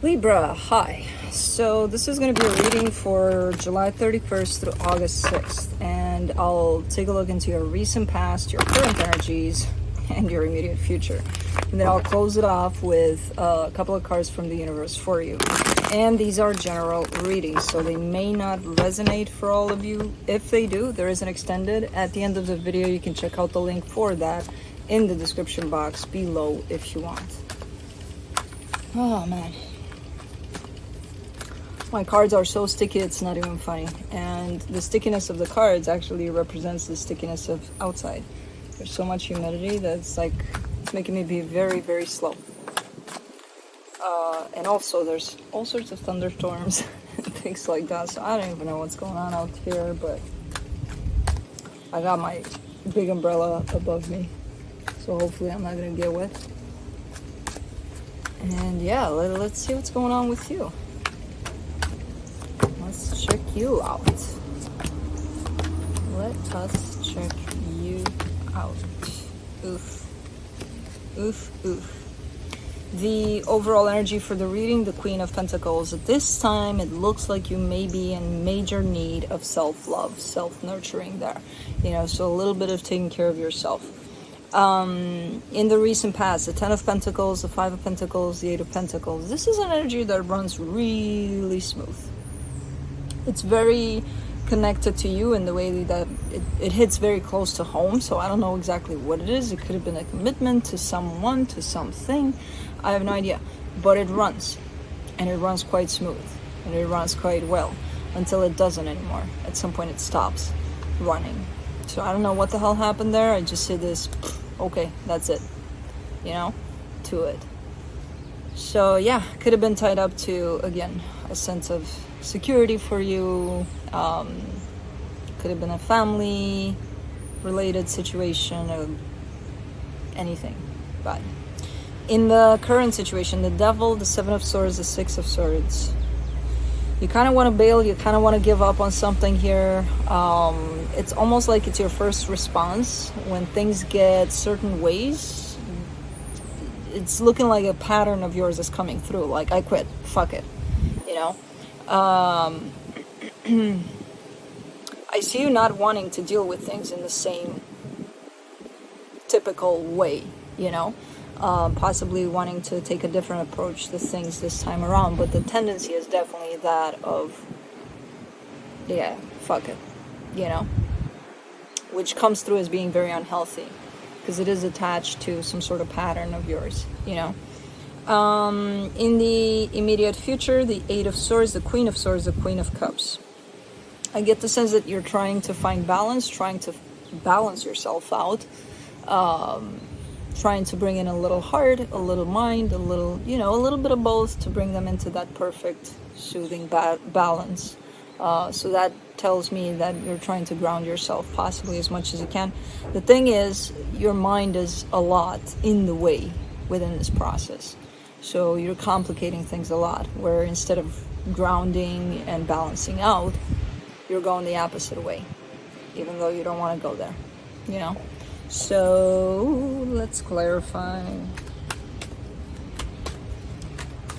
Libra, hi. So this is going to be a reading for July 31st through August 6th, and I'll take a look into your recent past, your current energies, and your immediate future. And then I'll close it off with a couple of cards from the universe for you. And these are general readings, so they may not resonate for all of you. If they do, there is an extended. At the end of the video, you can check out the link for that in the description box below if you want. Oh, man. My cards are so sticky, it's not even funny. And the stickiness of the cards actually represents the stickiness of outside. There's so much humidity that it's making me be very, very slow. And also there's all sorts of thunderstorms and things like that. So I don't even know what's going on out here, but I got my big umbrella above me. So hopefully I'm not gonna get wet. And yeah, let's see what's going on with you. Let's check you out. Let us check you out. Oof. Oof, oof. The overall energy for the reading, the Queen of Pentacles. At this time, it looks like you may be in major need of self-love, self-nurturing there. So a little bit of taking care of yourself. In the recent past, the 10 of Pentacles, the 5 of Pentacles, the 8 of Pentacles. This is an energy that runs really smooth. It's very connected to you in the way that it hits very close to home. So I don't know exactly what it is. It could have been a commitment to someone, to something. I have no idea. But it runs. And it runs quite smooth. And it runs quite well. Until it doesn't anymore. At some point it stops running. So I don't know what the hell happened there. I just say this, okay, that's it. To it. So yeah, could have been tied up to, again, a sense of security for you. Could have been a family related situation or anything. But in the current situation, the Devil, the 7 of Swords, the 6 of Swords, you kind of want to bail, you kind of want to give up on something here. It's almost like it's your first response when things get certain ways. It's looking like a pattern of yours is coming through, like I quit, fuck it, I see you not wanting to deal with things in the same typical way, possibly wanting to take a different approach to things this time around, but the tendency is definitely that of, yeah, fuck it, which comes through as being very unhealthy, because it is attached to some sort of pattern of yours, In the immediate future, the 8 of Swords, the Queen of Swords, the Queen of Cups. I get the sense that you're trying to find balance, trying to balance yourself out, trying to bring in a little heart, a little mind, a little bit of both to bring them into that perfect, soothing balance. So that tells me that you're trying to ground yourself possibly as much as you can. The thing is, your mind is a lot in the way within this process. So you're complicating things a lot, where instead of grounding and balancing out, you're going the opposite way, even though you don't want to go there, So let's clarify.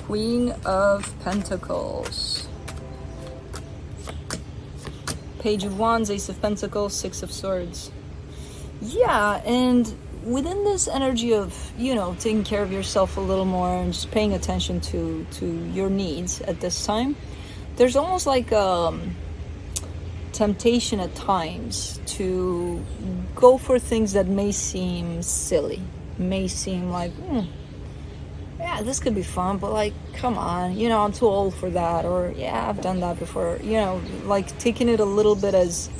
Queen of Pentacles. Page of Wands, Ace of Pentacles, 6 of Swords. Yeah, and within this energy of, taking care of yourself a little more and just paying attention to your needs at this time, there's almost like temptation at times to go for things that may seem silly, may seem like, yeah, this could be fun, but come on, I'm too old for that, or yeah, I've done that before, taking it a little bit as,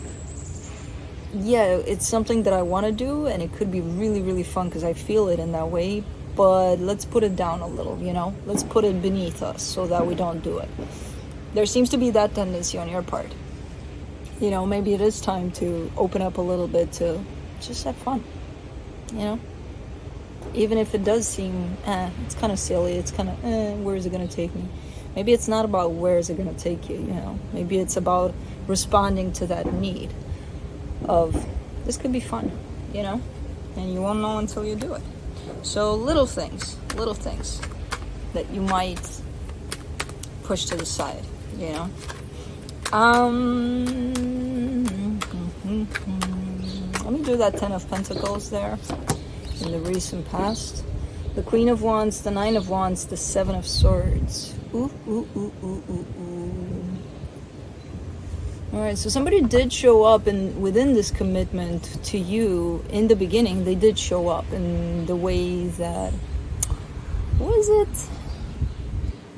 yeah, it's something that I want to do, and it could be really, really fun because I feel it in that way, but let's put it down a little, let's put it beneath us so that we don't do it. There seems to be that tendency on your part. Maybe it is time to open up a little bit to just have fun, even if it does seem, it's kind of silly, it's kind of, where is it going to take me? Maybe it's not about where is it going to take you, maybe it's about responding to that need of, this could be fun, and you won't know until you do it. So little things that you might pushed to the side, you know. Let me do that 10 of Pentacles there in the recent past. The Queen of Wands, the Nine of Wands, the Seven of Swords. Ooh, ooh, ooh, ooh, ooh, ooh. All right, so somebody did show up within this commitment to you in the beginning. They did show up in the way that, was it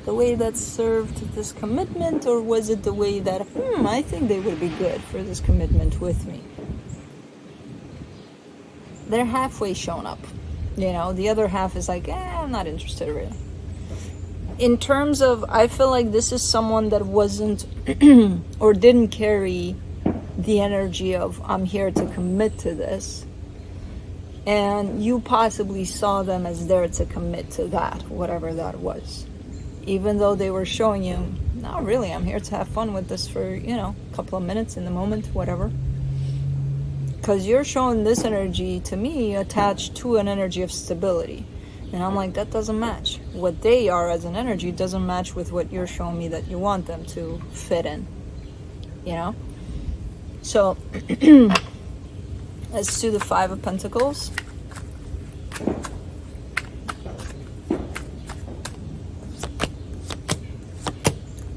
the way that served this commitment, or was it the way that, I think they would be good for this commitment with me? They're halfway shown up, you know. The other half is like, I'm not interested really. In terms of, I feel like this is someone that wasn't or didn't carry the energy of, I'm here to commit to this. And you possibly saw them as there to commit to that, whatever that was. Even though they were showing you, not really, I'm here to have fun with this for, a couple of minutes in the moment, whatever. Because you're showing this energy to me attached to an energy of stability. And I'm like, that doesn't match. What they are as an energy doesn't match with what you're showing me that you want them to fit in. You know? So, let's do the Five of Pentacles.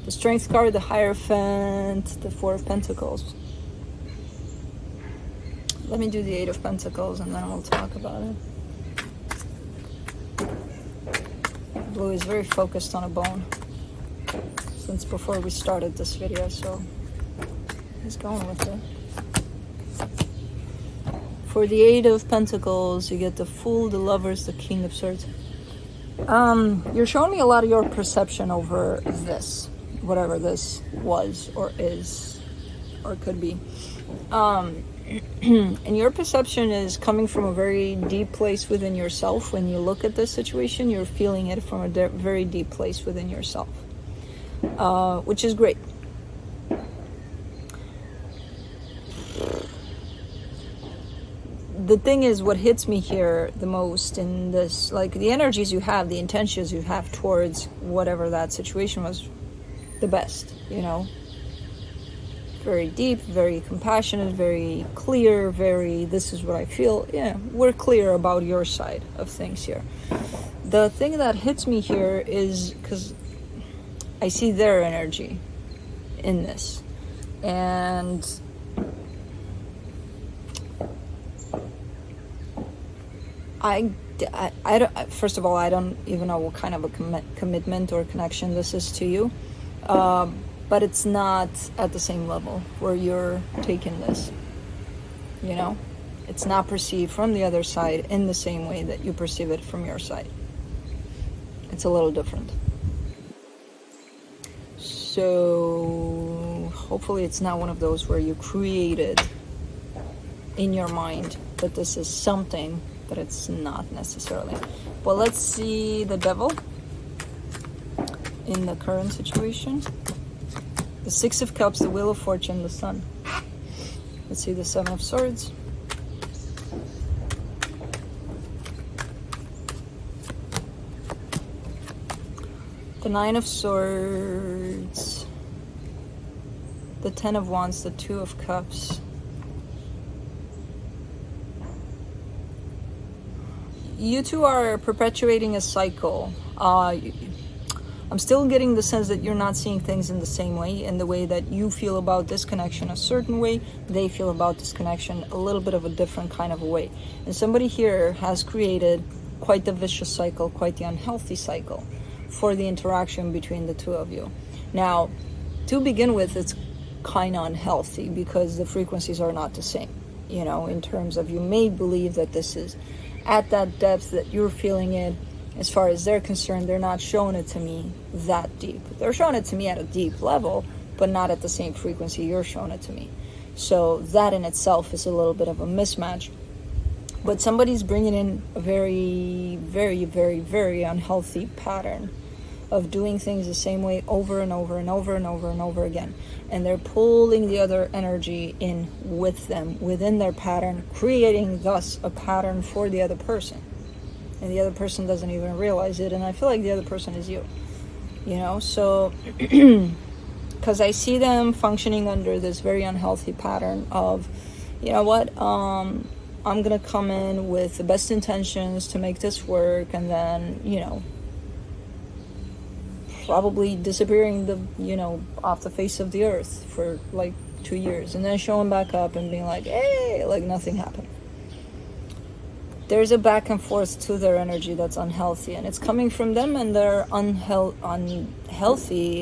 The Strength card, the Hierophant, the Four of Pentacles. Let me do the Eight of Pentacles and then we'll talk about it. Blue is very focused on a bone since before we started this video, so he's going with it. For the Eight of Pentacles, you get the Fool, the Lovers, the King of Swords. You're showing me a lot of your perception over this, whatever this was or is or could be. And your perception is coming from a very deep place within yourself. When you look at this situation, you're feeling it from a very deep place within yourself, which is great. The thing is, what hits me here the most in this, like the energies you have, the intentions you have towards whatever that situation was, the best, very deep, very compassionate, very clear, very, this is what I feel. Yeah, we're clear about your side of things here. The thing that hits me here is because I see their energy in this. And I don't, first of all, I don't even know what kind of a commitment or connection this is to you. But it's not at the same level where you're taking this, It's not perceived from the other side in the same way that you perceive it from your side. It's a little different. So hopefully it's not one of those where you created in your mind that this is something that it's not necessarily. But let's see the Devil in the current situation. The Six of Cups, the Wheel of Fortune, the Sun. Let's see the Seven of Swords. The Nine of Swords. The Ten of Wands, the Two of Cups. You two are perpetuating a cycle. I'm still getting the sense that you're not seeing things in the same way, in the way that you feel about this connection a certain way, they feel about this connection a little bit of a different kind of a way. And somebody here has created quite the vicious cycle, quite the unhealthy cycle for the interaction between the two of you. Now, to begin with, it's kind of unhealthy because the frequencies are not the same, in terms of, you may believe that this is at that depth that you're feeling it. As far as they're concerned, they're not showing it to me that deep. They're showing it to me at a deep level, but not at the same frequency you're showing it to me. So that in itself is a little bit of a mismatch. But somebody's bringing in a very, very, very, very unhealthy pattern of doing things the same way over and over and over and over and over again. And they're pulling the other energy in with them, within their pattern, creating thus a pattern for the other person. And the other person doesn't even realize it, and I feel like the other person is you. you know. So because I see them functioning under this very unhealthy pattern of, you know what, I'm gonna come in with the best intentions to make this work, and then, you know, probably disappearing off the face of the earth for like 2 years, and then showing back up and being like, hey, like nothing happened. There's a back and forth to their energy that's unhealthy, and it's coming from them and their unhealthy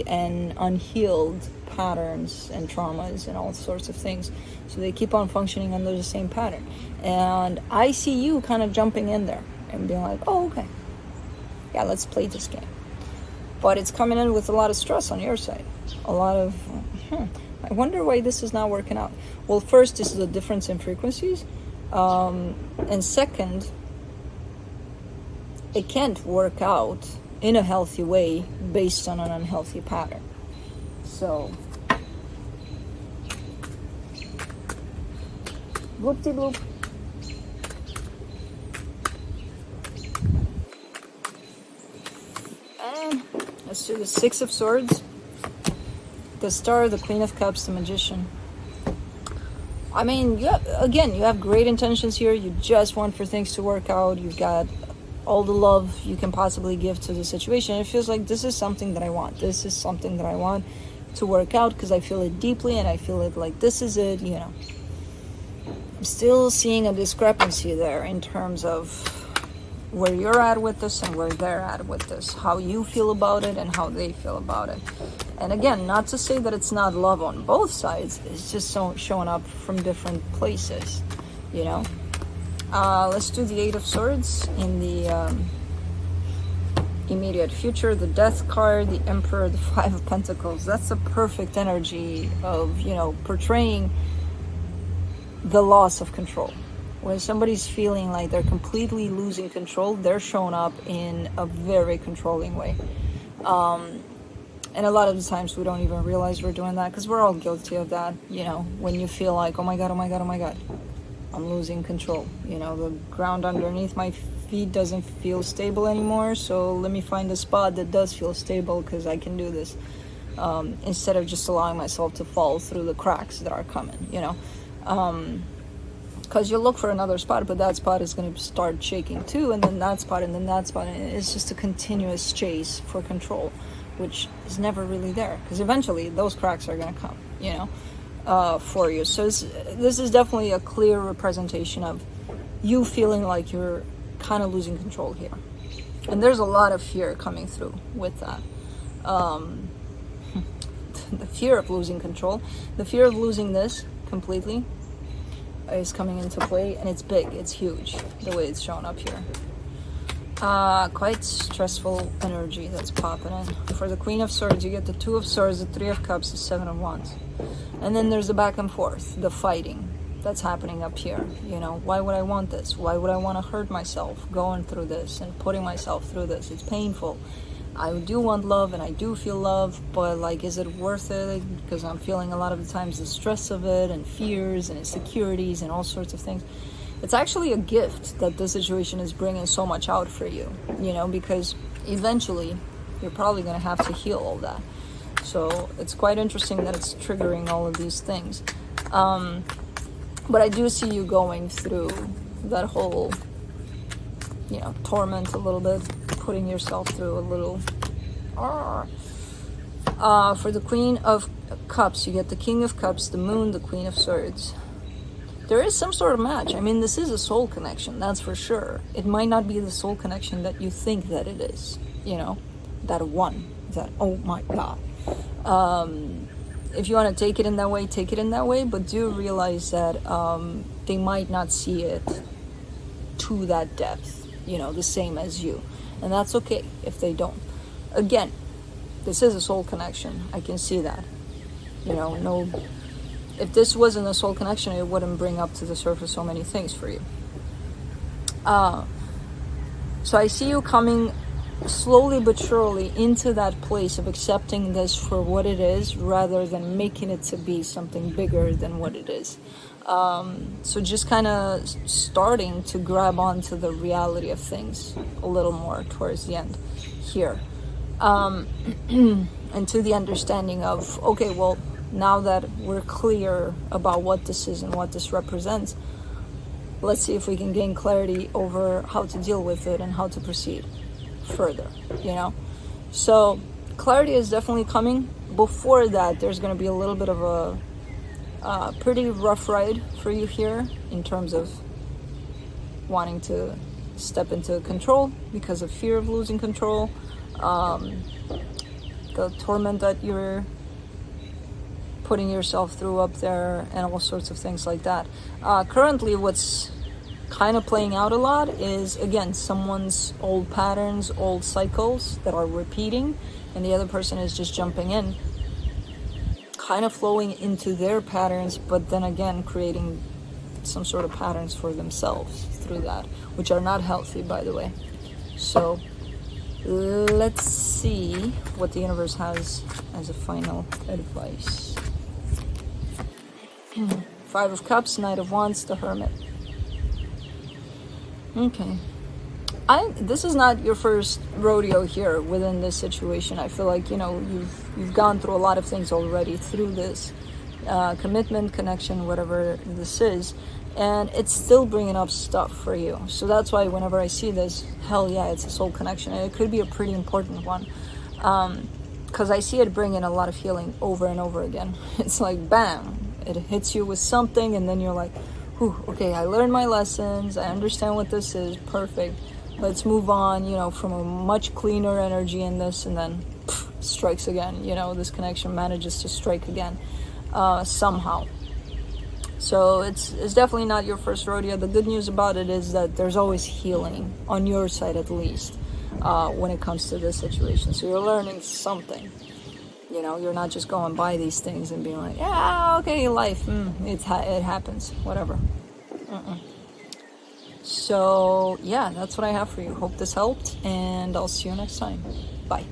and unhealed patterns and traumas and all sorts of things. So they keep on functioning under the same pattern. And I see you kind of jumping in there and being like, oh, okay, yeah, let's play this game. But it's coming in with a lot of stress on your side. A lot of, I wonder why this is not working out. Well, first, this is a difference in frequencies. And second, it can't work out in a healthy way based on an unhealthy pattern. So, whoop-de-bloop. And let's do the Six of Swords, the Star, the Queen of Cups, the Magician. I mean, you have great intentions here. You just want for things to work out. You've got all the love you can possibly give to the situation. It feels like this is something that I want. This is something that I want to work out because I feel it deeply, and I feel it like this is it, you know. I'm still seeing a discrepancy there in terms of where you're at with this and where they're at with this, how you feel about it and how they feel about it. And again, not to say that it's not love on both sides, it's just showing up from different places, you know. Let's do the Eight of Swords in the immediate future, the Death card, the Emperor, the Five of Pentacles. That's a perfect energy of, you know, portraying the loss of control. When somebody's feeling like they're completely losing control, they're showing up in a very controlling way. And a lot of the times we don't even realize we're doing that because we're all guilty of that, you know, when you feel like, oh my God, I'm losing control. You know, the ground underneath my feet doesn't feel stable anymore, so let me find a spot that does feel stable because I can do this, instead of just allowing myself to fall through the cracks that are coming, you know. Because you'll look for another spot, but that spot is going to start shaking too, and then that spot, and then that spot, and it's just a continuous chase for control, which is never really there, because eventually those cracks are going to come, you know, for you. So this is definitely a clear representation of you feeling like you're kind of losing control here. And there's a lot of fear coming through with that. The fear of losing control, the fear of losing this completely is coming into play, and it's big, it's huge, the way it's shown up here. Quite stressful energy that's popping in. For the Queen of Swords, you get the Two of Swords, the Three of Cups, the Seven of Wands. And then there's the back and forth, the fighting that's happening up here. You know, why would I want this? Why would I want to hurt myself going through this and putting myself through this? It's painful. I do want love, and I do feel love, but like, is it worth it? Because I'm feeling a lot of the times the stress of it, and fears and insecurities and all sorts of things. It's actually a gift that this situation is bringing so much out for you, you know, because eventually you're probably going to have to heal all that. So it's quite interesting that it's triggering all of these things. But I do see you going through that whole, you know, torment a little bit, putting yourself through a little. For the Queen of Cups, you get the King of Cups, the Moon, the Queen of Swords. There is some sort of match. I mean, this is a soul connection, that's for sure. It might not be the soul connection that you think that it is, you know, that one, that, oh my God. If you want to take it in that way, take it in that way, but do realize that they might not see it to that depth, you know, the same as you. And that's okay if they don't. Again, this is a soul connection. I can see that. You know, no, if this wasn't a soul connection, it wouldn't bring up to the surface so many things for you. So I see you coming slowly but surely into that place of accepting this for what it is, rather than making it to be something bigger than what it is. So just kind of starting to grab onto the reality of things a little more towards the end here. and to the understanding of, okay, well, now that we're clear about what this is and what this represents, let's see if we can gain clarity over how to deal with it and how to proceed further, you know? So clarity is definitely coming. Before that, there's going to be a little bit of a pretty rough ride for you here in terms of wanting to step into control because of fear of losing control, the torment that you're putting yourself through up there, and all sorts of things like that. Currently, what's kind of playing out a lot is, again, someone's old patterns, old cycles that are repeating, and the other person is just jumping in, kind of flowing into their patterns, but then again creating some sort of patterns for themselves through that, which are not healthy, by the way. So let's see what the universe has as a final advice. Five of Cups, Knight of Wands, the Hermit. Okay. This is not your first rodeo here within this situation. I feel like, you've gone through a lot of things already through this commitment, connection, whatever this is, and it's still bringing up stuff for you. So that's why whenever I see this, hell yeah, it's a soul connection, and it could be a pretty important one, because I see it bringing a lot of healing over and over again. It's like, bam, it hits you with something, and then you're like, whew, okay, I learned my lessons, I understand what this is, perfect, let's move on, from a much cleaner energy in this, and then strikes again, this connection manages to strike again, somehow. So it's definitely not your first rodeo. The good news about it is that there's always healing, on your side at least, when it comes to this situation. So you're learning something. You're not just going by these things and being like, yeah, okay, life, it happens, whatever. So yeah, that's what I have for you. Hope this helped, and I'll see you next time. Bye.